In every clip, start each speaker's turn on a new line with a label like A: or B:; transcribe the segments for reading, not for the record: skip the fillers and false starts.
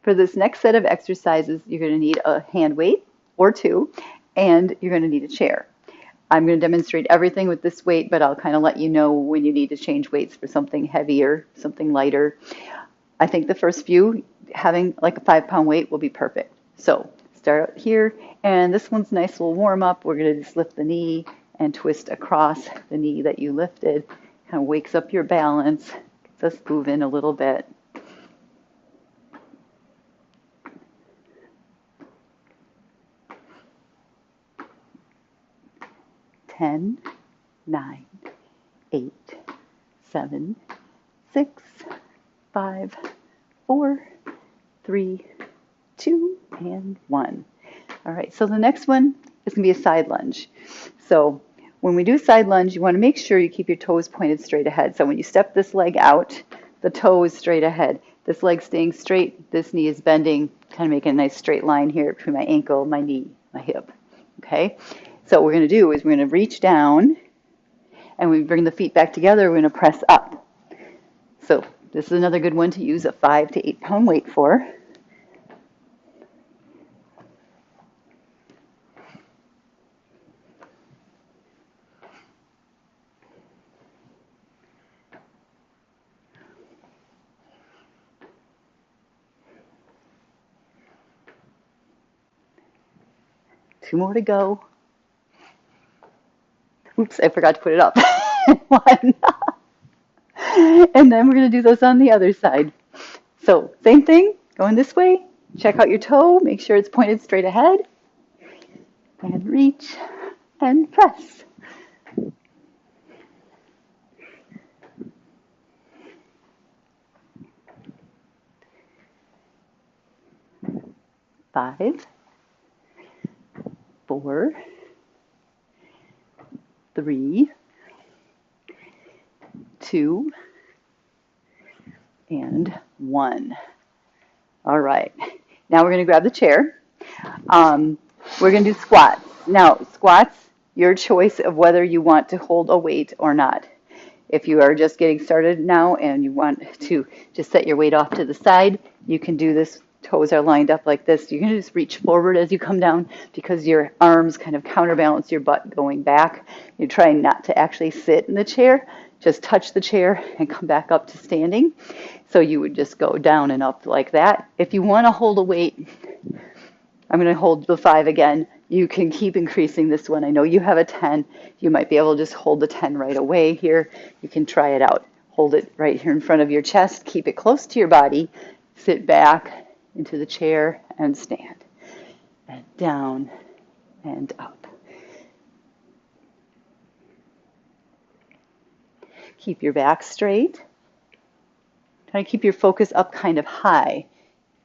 A: For this next set of exercises, you're going to need a hand weight or two, and you're going to need a chair. I'm going to demonstrate everything with this weight, but I'll kind of let you know when you need to change weights for something heavier, something lighter. I think the first few, having like a 5-pound weight will be perfect. So start out here, and this one's nice little warm up. We're going to just lift the knee and twist across the knee that you lifted. Kind of wakes up your balance, gets us moving a little bit. 10, 9, 8, 7, 6, 5, 4, 3, 2, and 1. All right, so the next one is going to be a side lunge. So when we do side lunge, you want to make sure you keep your toes pointed straight ahead. So when you step this leg out, the toe is straight ahead. This leg staying straight, this knee is bending, kind of making a nice straight line here between my ankle, my knee, my hip. Okay? So what we're going to do is we're going to reach down, and we bring the feet back together. We're going to press up. So this is another good one to use a 5 to 8-pound weight for. Two more to go. Oops, I forgot to put it up. One. And then we're going to do those on the other side. So same thing, going this way. Check out your toe, make sure it's pointed straight ahead. And reach and press. Five, 4, 3, 2, and 1. All right. Now we're going to grab the chair. We're going to do squats. Now, squats, your choice of whether you want to hold a weight or not. If you are just getting started now and you want to just set your weight off to the side, you can do this. Toes are lined up like this. You're going to just reach forward as you come down because your arms kind of counterbalance your butt going back. You're trying not to actually sit in the chair. Just touch the chair and come back up to standing. So you would just go down and up like that. If you want to hold a weight, I'm going to hold the 5 again. You can keep increasing this one. I know you have a 10. You might be able to just hold the 10 right away here. You can try it out. Hold it right here in front of your chest. Keep it close to your body. Sit back into the chair and stand. And down and up. Keep your back straight. Try to keep your focus up kind of high.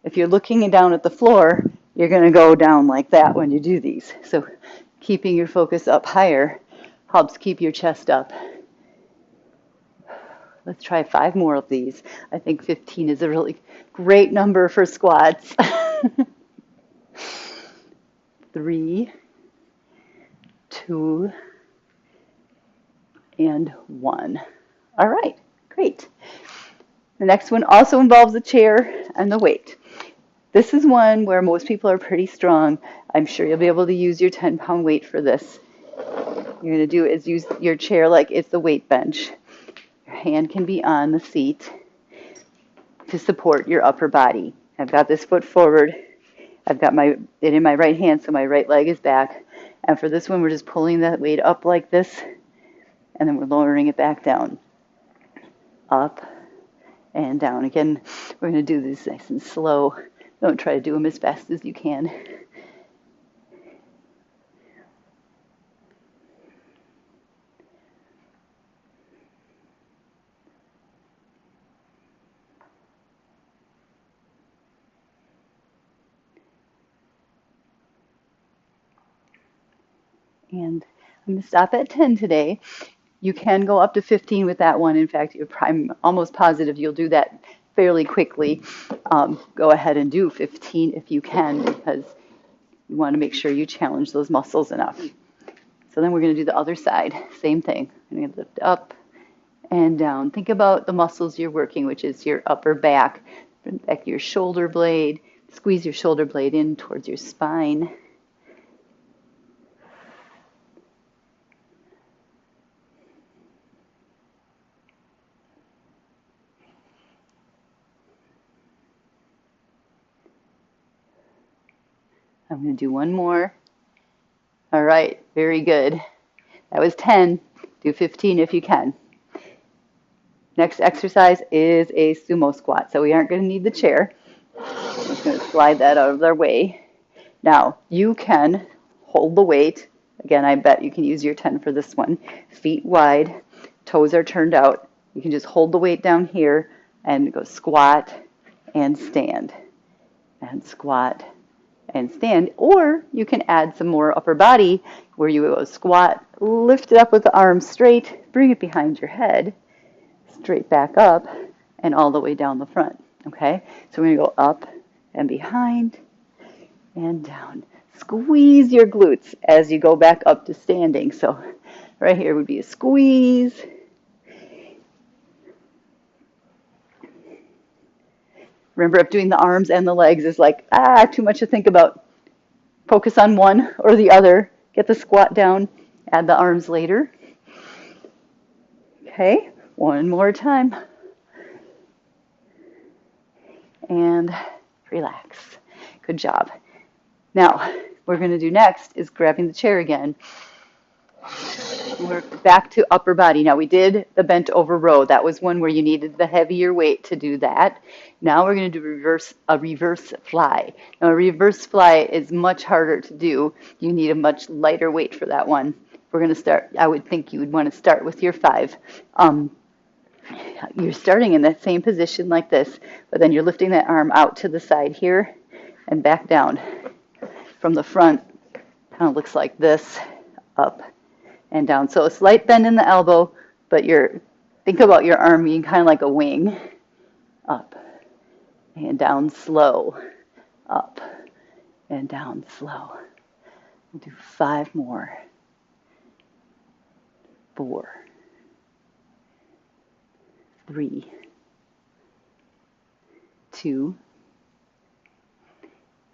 A: If you're looking down at the floor, you're going to go down like that when you do these. So keeping your focus up higher helps keep your chest up. Let's try 5 more of these. I think 15 is a really great number for squats. 3, 2, and 1. All right, great. The next one also involves the chair and the weight. This is one where most people are pretty strong. I'm sure you'll be able to use your 10-pound weight for this. What you're going to do is use your chair like it's a weight bench. Your hand can be on the seat to support your upper body. I've got this foot forward. I've got it in my right hand, so my right leg is back. And for this one, we're just pulling that weight up like this, and then we're lowering it back down. Up and down. Again, we're going to do this nice and slow. Don't try to do them as fast as you can. And I'm going to stop at 10 today. You can go up to 15 with that one. In fact, I'm almost positive you'll do that fairly quickly. Go ahead and do 15 if you can, because you want to make sure you challenge those muscles enough. So then we're going to do the other side. Same thing. I'm going to lift up and down. Think about the muscles you're working, which is your upper back. Bring back your shoulder blade. Squeeze your shoulder blade in towards your spine. I'm going to do one more. All right, very good. That was 10. Do 15 if you can. Next exercise is a sumo squat. So we aren't going to need the chair. I'm just going to slide that out of their way. Now, you can hold the weight. Again, I bet you can use your 10 for this one. Feet wide, toes are turned out. You can just hold the weight down here and go squat and stand. And squat and stand. Or you can add some more upper body where you go squat, lift it up with the arms straight, bring it behind your head, straight back up, and all the way down the front. Okay? So we're going to go up and behind and down. Squeeze your glutes as you go back up to standing. So right here would be a squeeze. Remember, if doing the arms and the legs is like, too much to think about, focus on one or the other. Get the squat down, add the arms later. Okay, one more time. And relax. Good job. Now, what we're going to do next is grabbing the chair again. We're back to upper body. Now, we did the bent over row. That was one where you needed the heavier weight to do that. Now we're going to do a reverse fly. Now, a reverse fly is much harder to do. You need a much lighter weight for that one. We're going to start, I would think you would want to start with your 5. You're starting in that same position like this, but then you're lifting that arm out to the side here and back down. From the front, kind of looks like this, up and down. So a slight bend in the elbow, but think about your arm being kind of like a wing. Up and down slow. Up and down slow. We'll do 5 more. 4. 3. 2.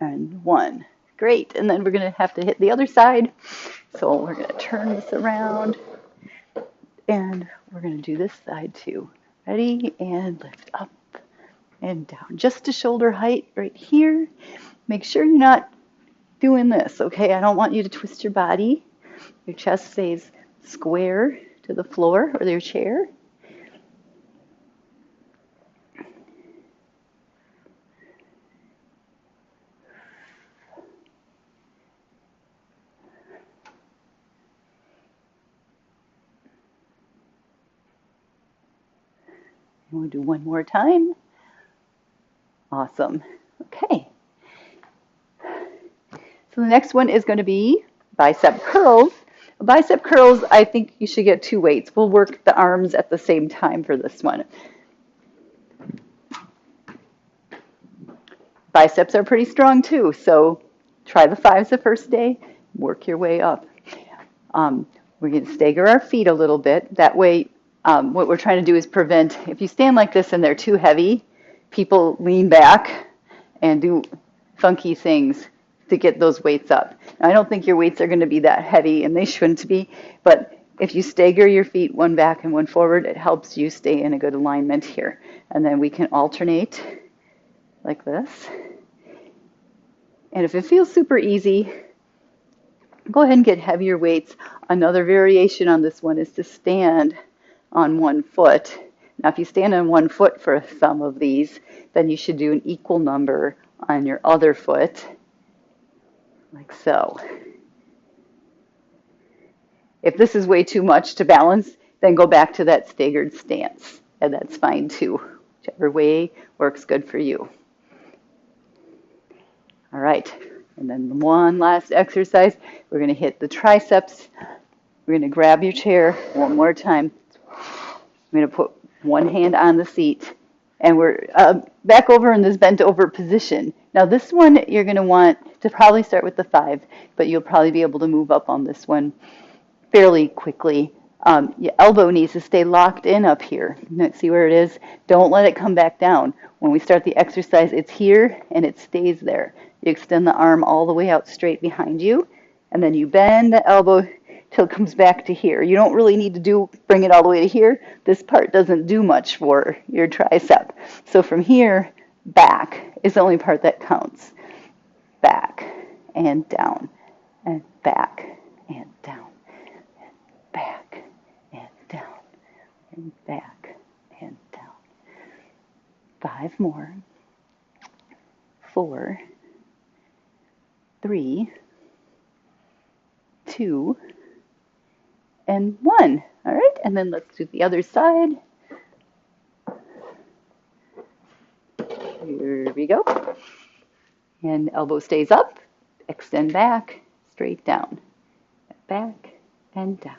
A: And 1. Great. And then we're going to have to hit the other side. So we're going to turn this around. And we're going to do this side too. Ready? And lift up and down. Just to shoulder height right here. Make sure you're not doing this, okay? I don't want you to twist your body. Your chest stays square to the floor or your chair. We'll do one more time. Awesome. Okay. So the next one is going to be bicep curls. Bicep curls, I think you should get 2 weights. We'll work the arms at the same time for this one. Biceps are pretty strong too, so try the 5s the first day, work your way up. We're going to stagger our feet a little bit. That way, what we're trying to do is prevent, if you stand like this and they're too heavy, people lean back and do funky things to get those weights up. Now, I don't think your weights are going to be that heavy, and they shouldn't be, but if you stagger your feet one back and one forward, it helps you stay in a good alignment here. And then we can alternate like this. And if it feels super easy, go ahead and get heavier weights. Another variation on this one is to stand on one foot. Now, if you stand on one foot for some of these, then you should do an equal number on your other foot, like so. If this is way too much to balance, then go back to that staggered stance, and that's fine too. Whichever way works good for you. All right, and then one last exercise. We're going to hit the triceps. We're going to grab your chair one more time. I'm going to put one hand on the seat, and we're back over in this bent over position. Now this one, you're going to want to probably start with the 5, but you'll probably be able to move up on this one fairly quickly. Your elbow needs to stay locked in up here. See where it is? Don't let it come back down. When we start the exercise, it's here and it stays there. You extend the arm all the way out straight behind you, and then you bend the elbow till it comes back to here. You don't really need to bring it all the way to here. This part doesn't do much for your tricep. So from here, back is the only part that counts. Back and down, and back and down, and back and down, and back and down. 5 more. 4, 3, 2, and 1. All right, and then let's do the other side. Here we go. And elbow stays up, extend back, straight down, back and down.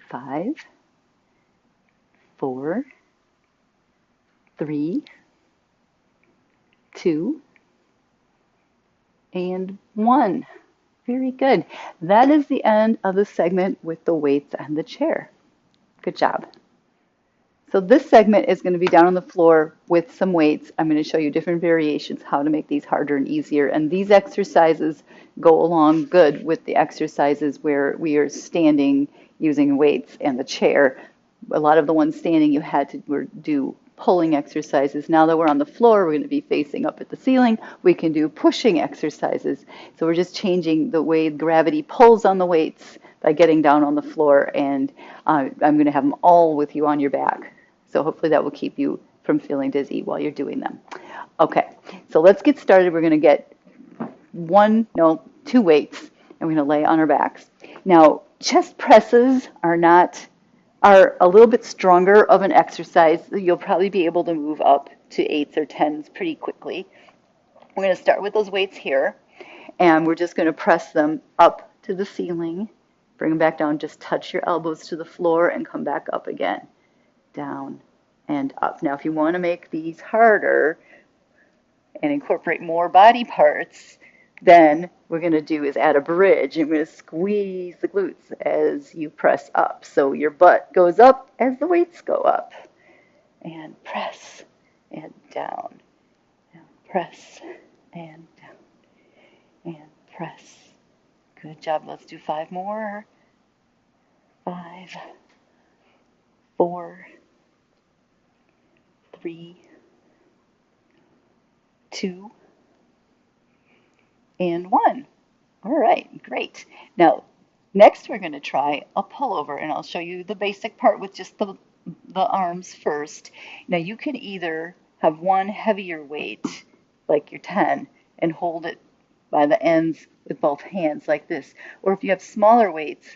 A: 5, 4, 3, 2, and 1. Very good. That is the end of the segment with the weights and the chair. Good job. So this segment is going to be down on the floor with some weights. I'm going to show you different variations, how to make these harder and easier. And these exercises go along good with the exercises where we are standing using weights and the chair. A lot of the ones standing you had to do pulling exercises. Now that we're on the floor, we're going to be facing up at the ceiling. We can do pushing exercises. So we're just changing the way gravity pulls on the weights by getting down on the floor. And I'm going to have them all with you on your back. So hopefully that will keep you from feeling dizzy while you're doing them. Okay, so let's get started. We're going to get 2 weights, and we're going to lay on our backs. Now, chest presses are a little bit stronger of an exercise. You'll probably be able to move up to 8s or 10s pretty quickly. We're going to start with those weights here, and we're just going to press them up to the ceiling. Bring them back down. Just touch your elbows to the floor and come back up again. Down and up. Now, if you want to make these harder and incorporate more body parts, then we're going to do is add a bridge. I'm going to squeeze the glutes as you press up. So your butt goes up as the weights go up. And press and down. And press and down. And press. Good job. Let's do 5 more. 5, 4, 3, 2, and 1. All right, great. Now, next we're going to try a pullover, and I'll show you the basic part with just the arms first. Now, you can either have one heavier weight, like your 10, and hold it by the ends with both hands like this. Or if you have smaller weights,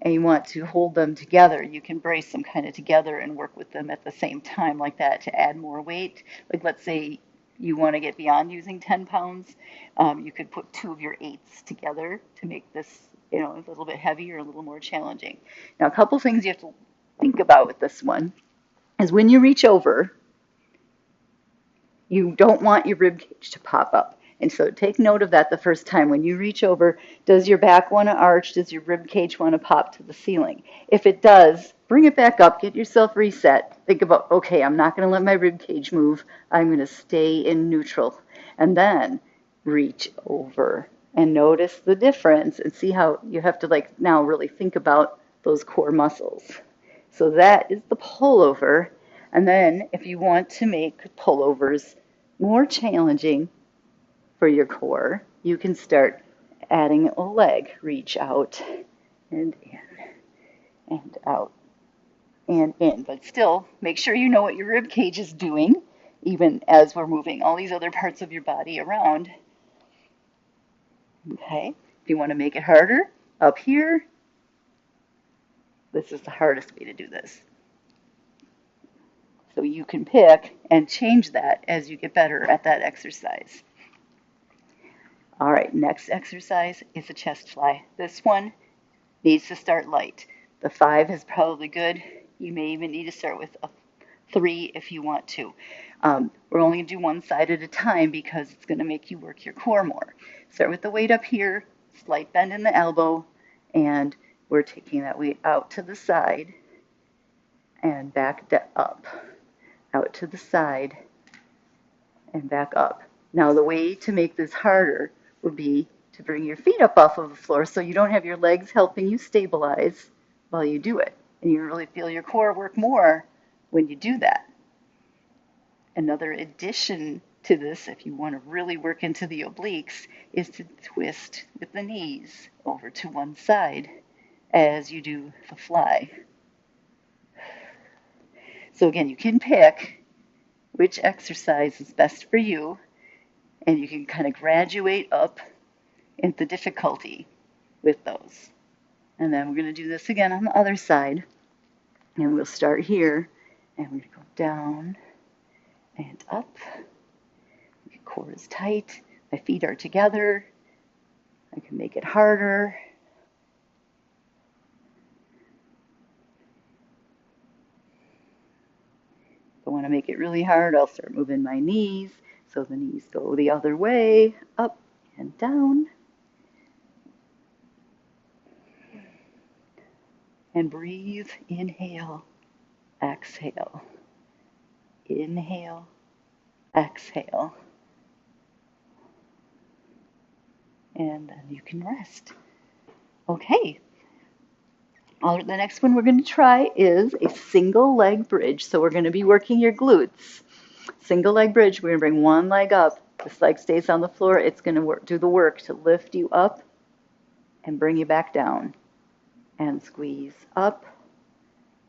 A: and you want to hold them together, you can brace them kind of together and work with them at the same time like that to add more weight. Like let's say you want to get beyond using 10 pounds, you could put 2 of your 8s together to make this, a little bit heavier, a little more challenging. Now, a couple things you have to think about with this one is when you reach over, you don't want your rib cage to pop up. And so take note of that the first time. When you reach over, does your back want to arch? Does your rib cage want to pop to the ceiling? If it does, bring it back up. Get yourself reset. Think about, okay, I'm not going to let my rib cage move. I'm going to stay in neutral. And then reach over and notice the difference and see how you have to now really think about those core muscles. So that is the pullover. And then if you want to make pullovers more challenging for your core, you can start adding a leg. Reach out and in and out and in. But still, make sure you know what your rib cage is doing, even as we're moving all these other parts of your body around. Okay, if you want to make it harder, up here, this is the hardest way to do this. So you can pick and change that as you get better at that exercise. All right, next exercise is a chest fly. This one needs to start light. The 5 is probably good. You may even need to start with a 3 if you want to. We're only going to do one side at a time because it's going to make you work your core more. Start with the weight up here, slight bend in the elbow, and we're taking that weight out to the side and back up, out to the side and back up. Now the way to make this harder would be to bring your feet up off of the floor so you don't have your legs helping you stabilize while you do it. And you really feel your core work more when you do that. Another addition to this, if you want to really work into the obliques, is to twist with the knees over to one side as you do the fly. So again, you can pick which exercise is best for you, and you can kind of graduate up in the difficulty with those. And then we're going to do this again on the other side. And we'll start here, and we're going to go down and up. My core is tight. My feet are together. I can make it harder. If I want to make it really hard, I'll start moving my knees. So the knees go the other way, up and down. And breathe, inhale, exhale. Inhale, exhale. And then you can rest. Okay. The next one we're going to try is a single leg bridge. So we're going to be working your glutes. Single leg bridge, we're going to bring one leg up. This leg stays on the floor. It's going to do the work to lift you up and bring you back down. And squeeze up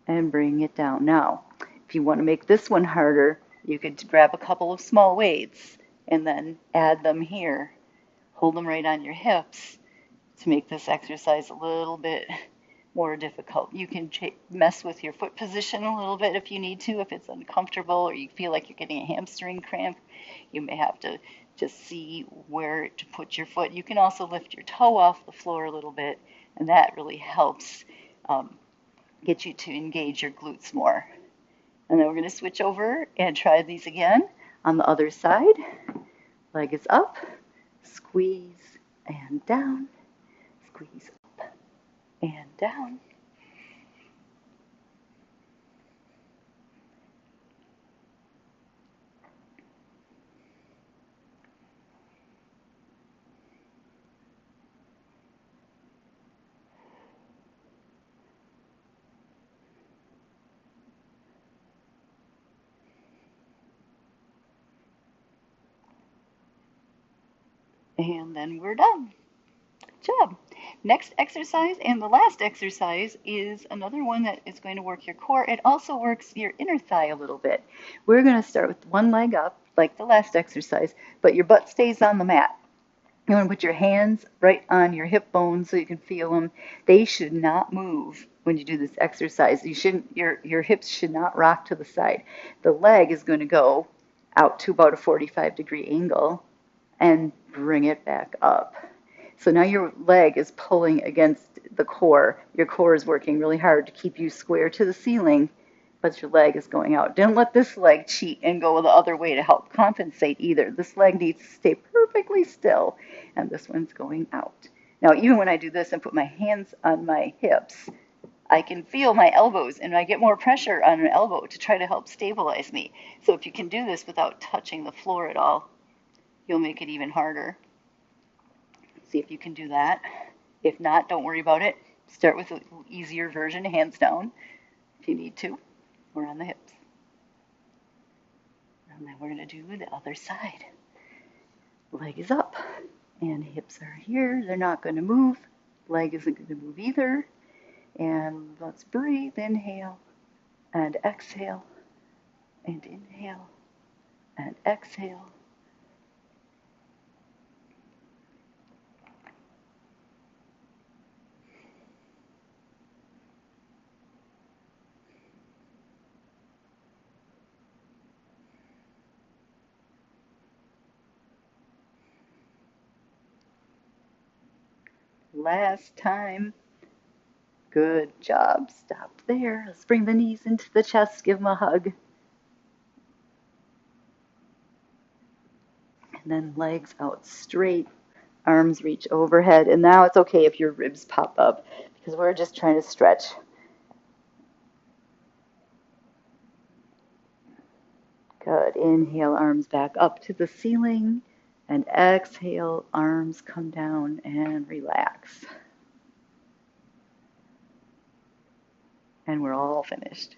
A: and bring it down. Now, if you want to make this one harder, you could grab a couple of small weights and then add them here. Hold them right on your hips to make this exercise a little bit more difficult. You can mess with your foot position a little bit if you need to, if it's uncomfortable or you feel like you're getting a hamstring cramp. You may have to just see where to put your foot. You can also lift your toe off the floor a little bit, and that really helps get you to engage your glutes more. And then we're going to switch over and try these again on the other side. Leg is up, squeeze and down, squeeze up and down. And then we're done. Good job. Next exercise and the last exercise is another one that is going to work your core. It also works your inner thigh a little bit. We're going to start with one leg up, like the last exercise, but your butt stays on the mat. You want to put your hands right on your hip bones so you can feel them. They should not move when you do this exercise. Your hips should not rock to the side. The leg is going to go out to about a 45-degree angle and bring it back up. So now your leg is pulling against the core. Your core is working really hard to keep you square to the ceiling, but your leg is going out. Don't let this leg cheat and go the other way to help compensate either. This leg needs to stay perfectly still, and this one's going out. Now, even when I do this and put my hands on my hips, I can feel my elbows, and I get more pressure on an elbow to try to help stabilize me. So if you can do this without touching the floor at all, you'll make it even harder. See if you can do that. If not, don't worry about it. Start with an easier version, hands down, if you need to, or on the hips. And then we're going to do the other side. Leg is up, and hips are here. They're not going to move. Leg isn't going to move either. And let's breathe. Inhale, and exhale, and inhale, and exhale. Last time. Good job. Stop there. Let's bring the knees into the chest. Give them a hug. And then legs out straight, arms reach overhead. And now it's okay if your ribs pop up because we're just trying to stretch. Good. Inhale, arms back up to the ceiling. And exhale, arms come down and relax. And we're all finished.